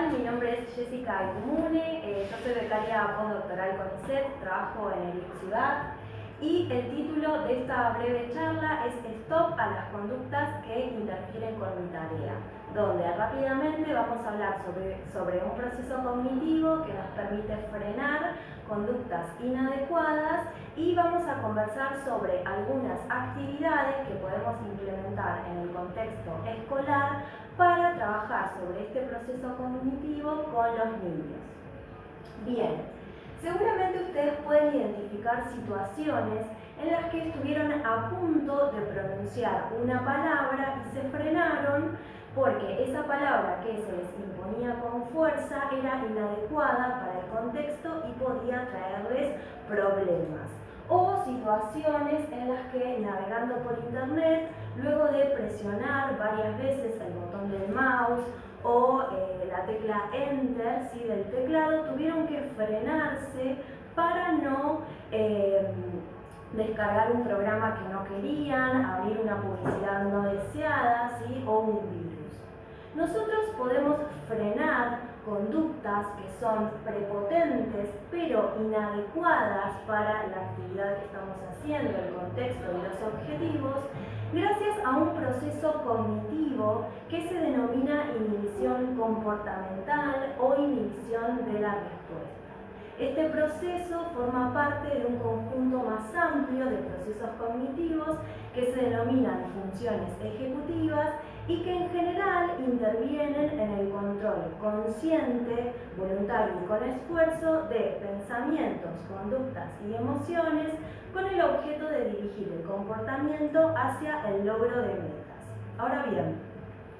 tal? Mi nombre es Jessica Aitumune, yo soy becaria postdoctoral con ISET, trabajo en el Ciudad y el título de esta breve charla es Stop a las conductas que interfieren con mi tarea, donde rápidamente vamos a hablar sobre un proceso cognitivo que nos permite frenar conductas inadecuadas y vamos a conversar sobre algunas actividades que podemos implementar en el contexto escolar para trabajar sobre este proceso cognitivo con los niños. Bien, seguramente ustedes pueden identificar situaciones en las que estuvieron a punto de pronunciar una palabra y se frenaron porque esa palabra que se les imponía con fuerza era inadecuada para el contexto y podía traerles problemas. O situaciones en las que navegando por internet, luego de presionar varias veces el botón del mouse o la tecla Enter del teclado, tuvieron que frenarse para no descargar un programa que no querían, abrir una publicidad no deseada, o un virus. Nosotros podemos frenar conductas que son prepotentes pero inadecuadas para la actividad que estamos haciendo, el contexto y los objetivos, gracias a un proceso cognitivo que se denomina inhibición comportamental o inhibición de la respuesta. Este proceso forma parte de un conjunto más amplio de procesos cognitivos que se denominan funciones ejecutivas y que en general intervienen en el control consciente, voluntario y con esfuerzo de pensamientos, conductas y emociones con el objeto de dirigir el comportamiento hacia el logro de metas. Ahora bien,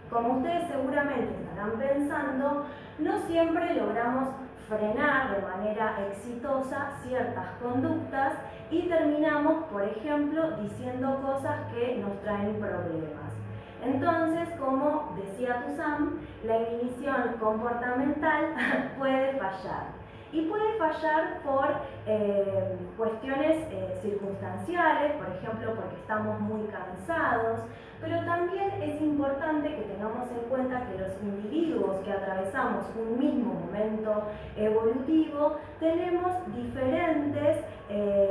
como ustedes seguramente estarán pensando, no siempre logramos frenar de manera exitosa ciertas conductas y terminamos, por ejemplo, diciendo cosas que nos traen problemas. Entonces, como decía Toussaint, la inhibición comportamental puede fallar. Y puede fallar por cuestiones circunstanciales, por ejemplo, porque estamos muy cansados, pero también es importante que tengamos en cuenta que los individuos que atravesamos un mismo momento evolutivo tenemos diferentes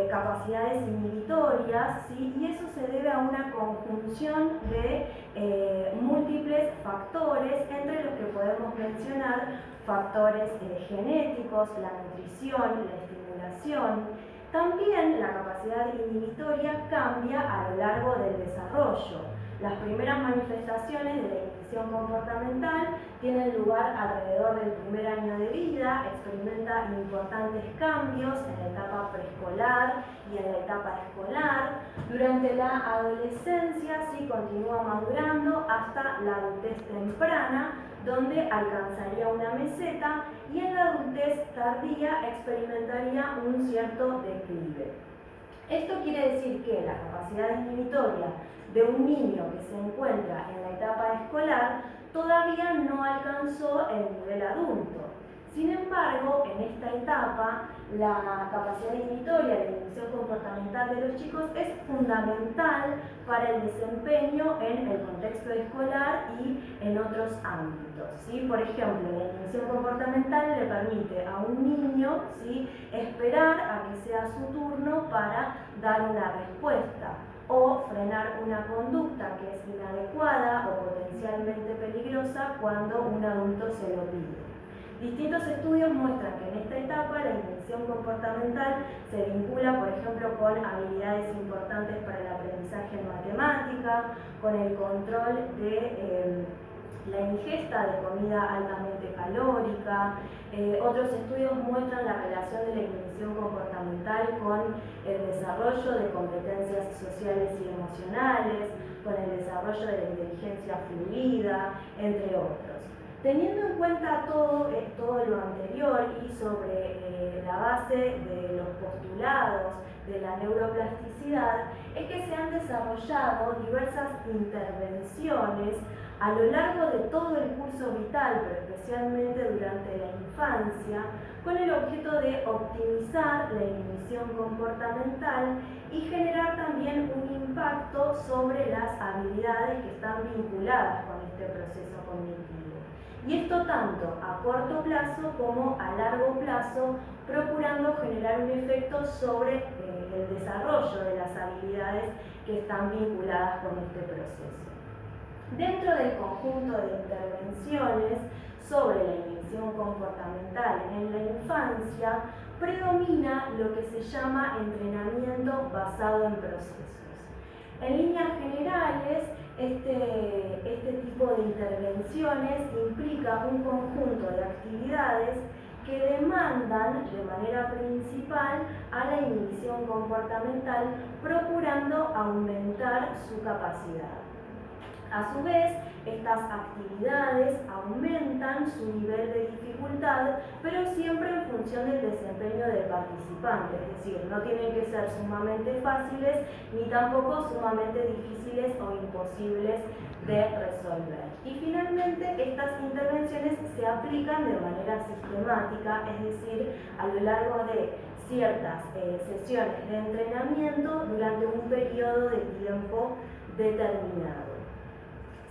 capacidades inhibitorias, y eso se debe a una conjunción de múltiples factores, entre los que podemos mencionar factores genéticos, la nutrición, la estimulación. También la capacidad inhibitoria cambia a lo largo del desarrollo. Las primeras manifestaciones de la inhibición comportamental tienen lugar alrededor del primer año de vida, experimenta importantes cambios en la etapa preescolar y en la etapa escolar. Durante la adolescencia continúa madurando hasta la adultez temprana, donde alcanzaría una meseta, y en la adultez tardía experimentaría un cierto declive. Esto quiere decir que la capacidad inhibitoria de un niño que se encuentra en la etapa escolar todavía no alcanzó el nivel adulto. Sin embargo, en esta etapa, la capacidad inhibitoria de la inhibición comportamental de los chicos es fundamental para el desempeño en el contexto escolar y en otros ámbitos. Por ejemplo, la inhibición comportamental le permite a un niño esperar a que sea su turno para dar una respuesta o frenar una conducta que es inadecuada o potencialmente peligrosa cuando un adulto se lo pide. Distintos estudios muestran que en esta etapa la inhibición comportamental se vincula, por ejemplo, con habilidades importantes para el aprendizaje en matemática, con el control de la ingesta de comida altamente calórica. Otros estudios muestran la relación de la inhibición comportamental con el desarrollo de competencias sociales y emocionales, con el desarrollo de la inteligencia fluida, entre otros. Teniendo en cuenta todo lo anterior y sobre la base de los postulados de la neuroplasticidad, es que se han desarrollado diversas intervenciones a lo largo de todo el curso vital, pero especialmente durante la infancia, con el objeto de optimizar la inhibición comportamental y generar también un impacto sobre las habilidades que están vinculadas con este proceso cognitivo. y esto tanto a corto plazo como a largo plazo, procurando generar un efecto sobre el desarrollo de las habilidades que están vinculadas con este proceso. Dentro del conjunto de intervenciones sobre la inhibición comportamental en la infancia, predomina lo que se llama entrenamiento basado en procesos. En líneas generales, este tipo de intervenciones implica un conjunto de actividades que demandan de manera principal a la inhibición comportamental, procurando aumentar su capacidad. A su vez, estas actividades aumentan su nivel de dificultad, pero siempre en función del desempeño del participante, es decir, no tienen que ser sumamente fáciles ni tampoco sumamente difíciles o imposibles de resolver. Y finalmente, estas intervenciones se aplican de manera sistemática, es decir, a lo largo de ciertas sesiones de entrenamiento durante un periodo de tiempo determinado.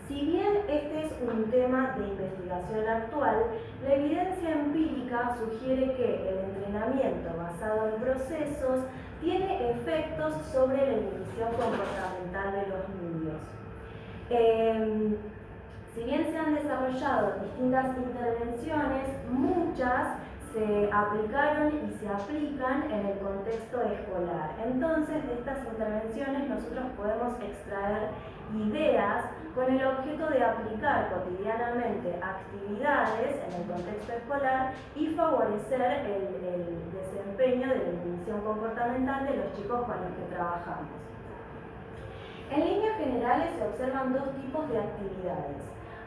Si bien este es un tema de investigación actual, la evidencia empírica sugiere que el entrenamiento basado en procesos tiene efectos sobre la inhibición comportamental de los niños. Si bien se han desarrollado distintas intervenciones, muchas se aplicaron y se aplican en el contexto escolar. Entonces, de estas intervenciones nosotros podemos extraer ideas con el objeto de aplicar cotidianamente actividades en el contexto escolar y favorecer el desempeño de la inhibición comportamental de los chicos con los que trabajamos. En líneas generales se observan dos tipos de actividades.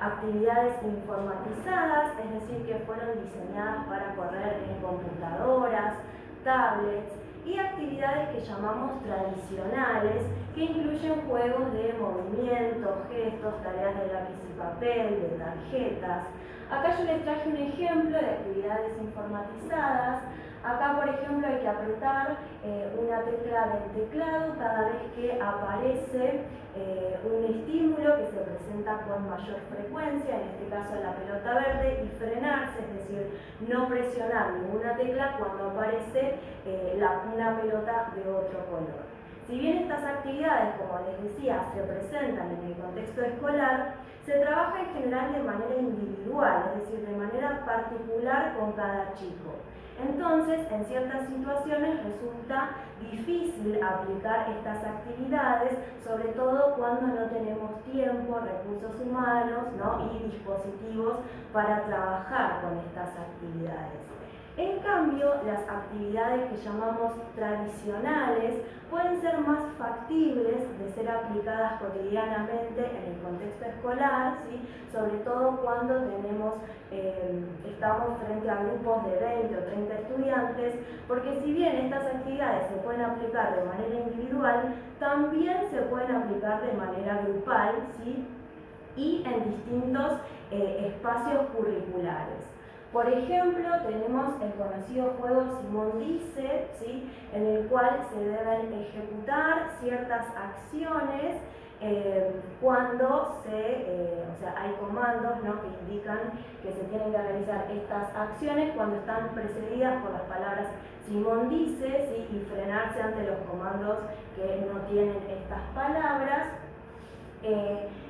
Actividades informatizadas, es decir, que fueron diseñadas para correr en computadoras, tablets, y actividades que llamamos tradicionales, que incluyen juegos de movimiento, gestos, tareas de lápiz y papel, de tarjetas. Acá yo les traje un ejemplo de actividades informatizadas. Acá, por ejemplo, hay que apretar una tecla del teclado cada vez que aparece un estímulo que se presenta con mayor frecuencia, en este caso la pelota verde, y frenarse, es decir, no presionar ninguna tecla cuando aparece una pelota de otro color. Si bien estas actividades, como les decía, se presentan en el contexto escolar, se trabaja en general de manera individual, es decir, de manera particular con cada chico. Entonces, en ciertas situaciones resulta difícil aplicar estas actividades, sobre todo cuando no tenemos tiempo, recursos humanos, ¿no? y dispositivos para trabajar con estas actividades. En cambio, las actividades que llamamos tradicionales pueden ser más factibles de ser aplicadas cotidianamente en el contexto escolar, ¿sí? Sobre todo cuando estamos frente a grupos de 20 o 30 estudiantes, porque si bien estas actividades se pueden aplicar de manera individual, también se pueden aplicar de manera grupal, ¿sí? y en distintos espacios curriculares. Por ejemplo, tenemos el conocido juego Simón dice, ¿sí? en el cual se deben ejecutar ciertas acciones cuando hay comandos, ¿no? que indican que se tienen que realizar estas acciones cuando están precedidas por las palabras Simón dice, ¿sí? y frenarse ante los comandos que no tienen estas palabras.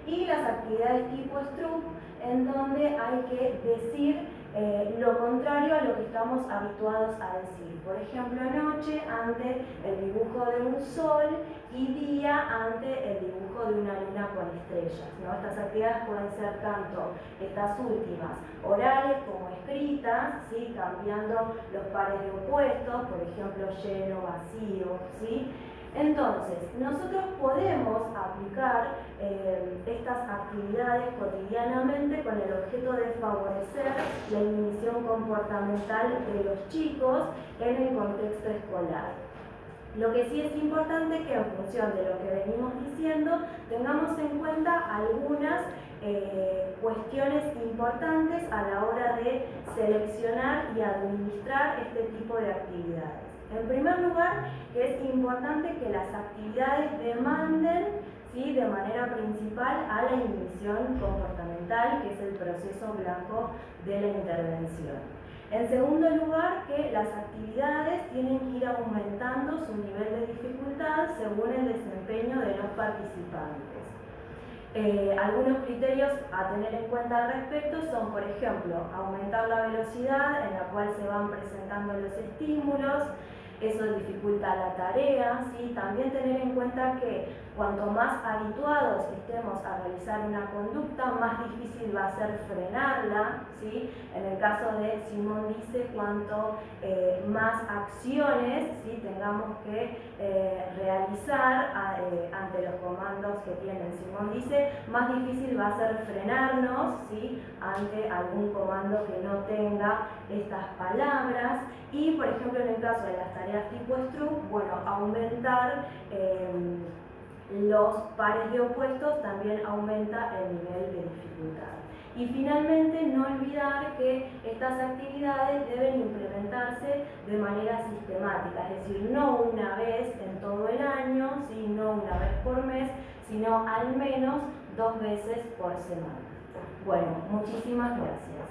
Y las actividades tipo Stroop, en donde hay que decir lo contrario a lo que estamos habituados a decir. Por ejemplo, noche ante el dibujo de un sol y día ante el dibujo de una luna con estrellas, ¿no? Estas actividades pueden ser tanto estas últimas orales como escritas, ¿sí? cambiando los pares de opuestos, por ejemplo, lleno, vacío, ¿sí? Entonces, nosotros podemos aplicar estas actividades cotidianamente con el objeto de favorecer la inhibición comportamental de los chicos en el contexto escolar. Lo que sí es importante es que en función de lo que venimos diciendo, tengamos en cuenta algunas cuestiones importantes a la hora de seleccionar y administrar este tipo de actividades. En primer lugar, es importante que las actividades demanden, ¿sí? de manera principal a la inhibición comportamental. fundamental, que es el proceso blanco de la intervención. En segundo lugar, que las actividades tienen que ir aumentando su nivel de dificultad según el desempeño de los participantes. Algunos criterios a tener en cuenta al respecto son, por ejemplo, aumentar la velocidad en la cual se van presentando los estímulos. Eso dificulta la tarea, ¿sí? También tener en cuenta que cuanto más habituados estemos a realizar una conducta, más difícil va a ser frenarla, ¿sí? En el caso de Simón dice, cuanto más acciones, ¿sí?, tengamos que realizar ante los comandos que tienen Simón dice, más difícil va a ser frenarnos, ¿sí?, ante algún comando que no tenga estas palabras. Y, por ejemplo, en el caso de las tareas tipo Stroop, bueno, aumentar los pares de opuestos también aumenta el nivel de dificultad. Y finalmente, no olvidar que estas actividades deben implementarse de manera sistemática, es decir, no una vez en todo el año, ¿sí?, no una vez por mes, sino al menos 2 veces por semana. Bueno, muchísimas gracias.